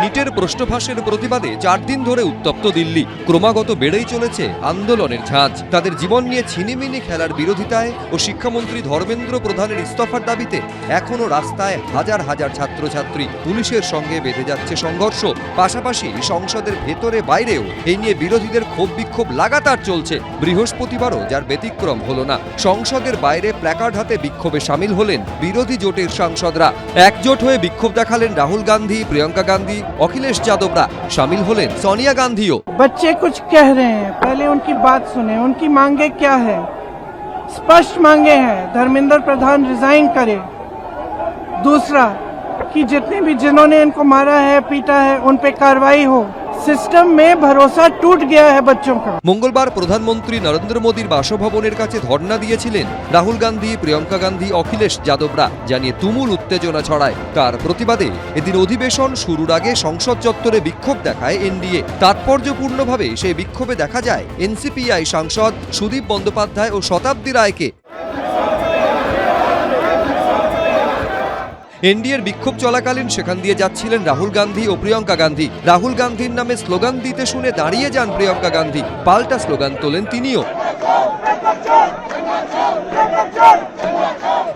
নিটের প্রশ্নফাঁসের প্রতিবাদে 4 দিন ধরে উত্তপ্ত দিল্লি। ক্রমাগত বেড়েই চলেছে আন্দোলনের ঝাঁজ। তাদের জীবন নিয়ে ছিনিমিনি খেলার বিরোধিতায় ও শিক্ষামন্ত্রী ধর্মেন্দ্র প্রধানের ইস্তফার দাবিতে এখনো রাস্তায় হাজার হাজার ছাত্রছাত্রী। পুলিশের সঙ্গে বেঁধে যাচ্ছে সংঘর্ষ। পাশাপাশি সংসদের ভেতরে বাইরেও এই নিয়ে বিরোধীদের ক্ষোভ বিক্ষোভ লাগাতার চলছে। বৃহস্পতিবারও যার ব্যতিক্রম হলো না। সংসদের বাইরে প্ল্যাকার্ড হাতে বিক্ষোভে সামিল হলেন বিরোধী জোটের সাংসদরা। একজোট হয়ে বিক্ষোভ দেখালেন রাহুল গান্ধী, প্রিয়ঙ্কা গান্ধী, अखिलेश यादवरा। शामिल होलेन सोनिया गांधीओ। बच्चे कुछ कह रहे हैं, पहले उनकी बात सुने। उनकी मांगे क्या है? स्पष्ट मांगे हैं, धर्मेंद्र प्रधान रिजाइन करे। दूसरा कि जितने भी जिन्होंने इनको मारा है, पीटा है, उन पे कार्रवाई हो। सिस्टम में भरोसा टूट गया है बच्चों का। मंगलवार प्रधानमंत्री नरेंद्र मोदीर बासभवनेर काছে धरना दिएছিলেন রাহুল গান্ধী, প্রিয়ঙ্কা গান্ধী, অখিলেশ যাদবরা। জানিয়ে তুমুল উত্তেজনা ছড়ায়। তার প্রতিবাদে এদিন অধিবেশন শুরুর আগে সংসদ চত্বরে বিক্ষোভ দেখায় এনডিএ। তাৎপর্যপূর্ণভাবে সেই বিক্ষোভে দেখা যায় এনসিপিআই সাংসদ সুদীপ বন্দ্যোপাধ্যায় ও শতাব্দী রায়কে। এনডিএর বিক্ষোভ চলাকালীন সেখান দিয়ে যাচ্ছিলেন রাহুল গান্ধী ও প্রিয়ঙ্কা গান্ধী। রাহুল গান্ধীর নামে স্লোগান দিতে শুনে দাঁড়িয়ে যান প্রিয়ঙ্কা গান্ধী। পাল্টা স্লোগান তোলেন তিনিও।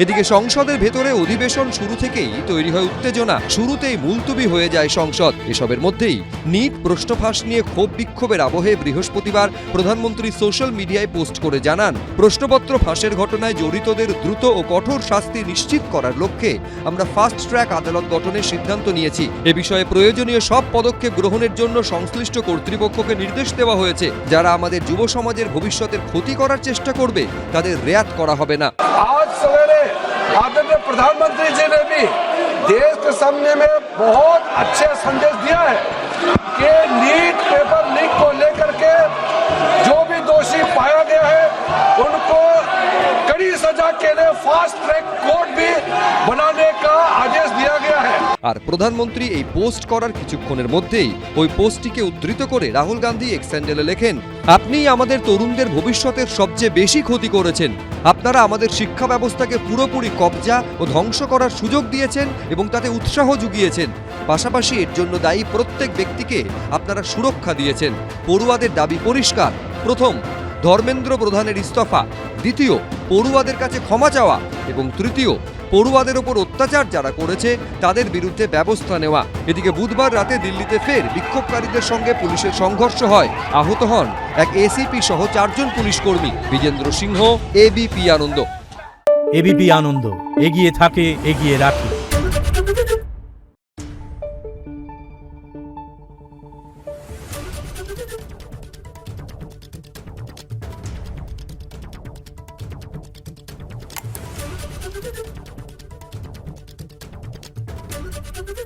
এদিকে সংসদের ভেতরে অধিবেশন শুরু থেকেই তৈরি হয় উত্তেজনা। শুরুতেই মুলতুবি হয়ে যায় সংসদ। এসবের মধ্যেই নিট প্রশ্নফাঁস নিয়ে ক্ষোভ বিক্ষোভের আবহে বৃহস্পতিবার প্রধানমন্ত্রী সোশ্যাল মিডিয়ায় পোস্ট করে জানান, প্রশ্নপত্র ফাঁসের ঘটনায় জড়িতদের দ্রুত ও কঠোর শাস্তি নিশ্চিত করার লক্ষ্যে আমরা ফাস্ট ট্র্যাক আদালত গঠনের সিদ্ধান্ত নিয়েছি। এ বিষয়ে প্রয়োজনীয় সব পদক্ষেপ গ্রহণের জন্য সংশ্লিষ্ট কর্তৃপক্ষকে নির্দেশ দেওয়া হয়েছে। যারা আমাদের যুব সমাজের ভবিষ্যতের ক্ষতি করার চেষ্টা করবে তাদের রেয়াত করা হবে না। आज सवेरे आदरणीय प्रधानमंत्री जी ने भी देश के सामने में बहुत अच्छे संदेश दिया है कि नीट पेपर लीक को लेकर के जो भी दोषी पाया गया है उनको कड़ी सजा के लिए फास्ट ट्रैक कोर्ट भी बनाने का आदेश दिया गया है। আর প্রধানমন্ত্রী এই পোস্ট করার কিছুক্ষণের মধ্যেই ওই পোস্টটিকে উদ্ধৃত করে রাহুল গান্ধী এক্স হ্যান্ডেলে লেখেন, আপনি আমাদের তরুণদের ভবিষ্যতের সবচেয়ে বেশি ক্ষতি করেছেন। আপনারা আমাদের শিক্ষা ব্যবস্থাকে পুরোপুরি কবজা ও ধ্বংস করার সুযোগ দিয়েছেন এবং তাতে উৎসাহ জুগিয়েছেন। পাশাপাশি এর জন্য দায়ী প্রত্যেক ব্যক্তিকে আপনারা সুরক্ষা দিয়েছেন। পড়ুয়াদের দাবি পরিষ্কার। প্রথম, ধর্মেন্দ্র প্রধানের ইস্তফা। দ্বিতীয়, পড়ুয়াদের কাছে ক্ষমা চাওয়া। এবং তৃতীয়, পড়ুয়াদের ওপর অত্যাচার যারা করেছে তাদের বিরুদ্ধে ব্যবস্থা নেওয়া। এদিকে বুধবার রাতে দিল্লিতে ফের বিক্ষোভকারীদের সঙ্গে পুলিশের সংঘর্ষ হয়। আহত হন এক এসিপি সহ 4 জন পুলিশ কর্মী। বিজেন্দ্র সিংহ, এবিপি আনন্দ। এবিপি আনন্দ, এগিয়ে থাকে, এগিয়ে রাখে। Thank you.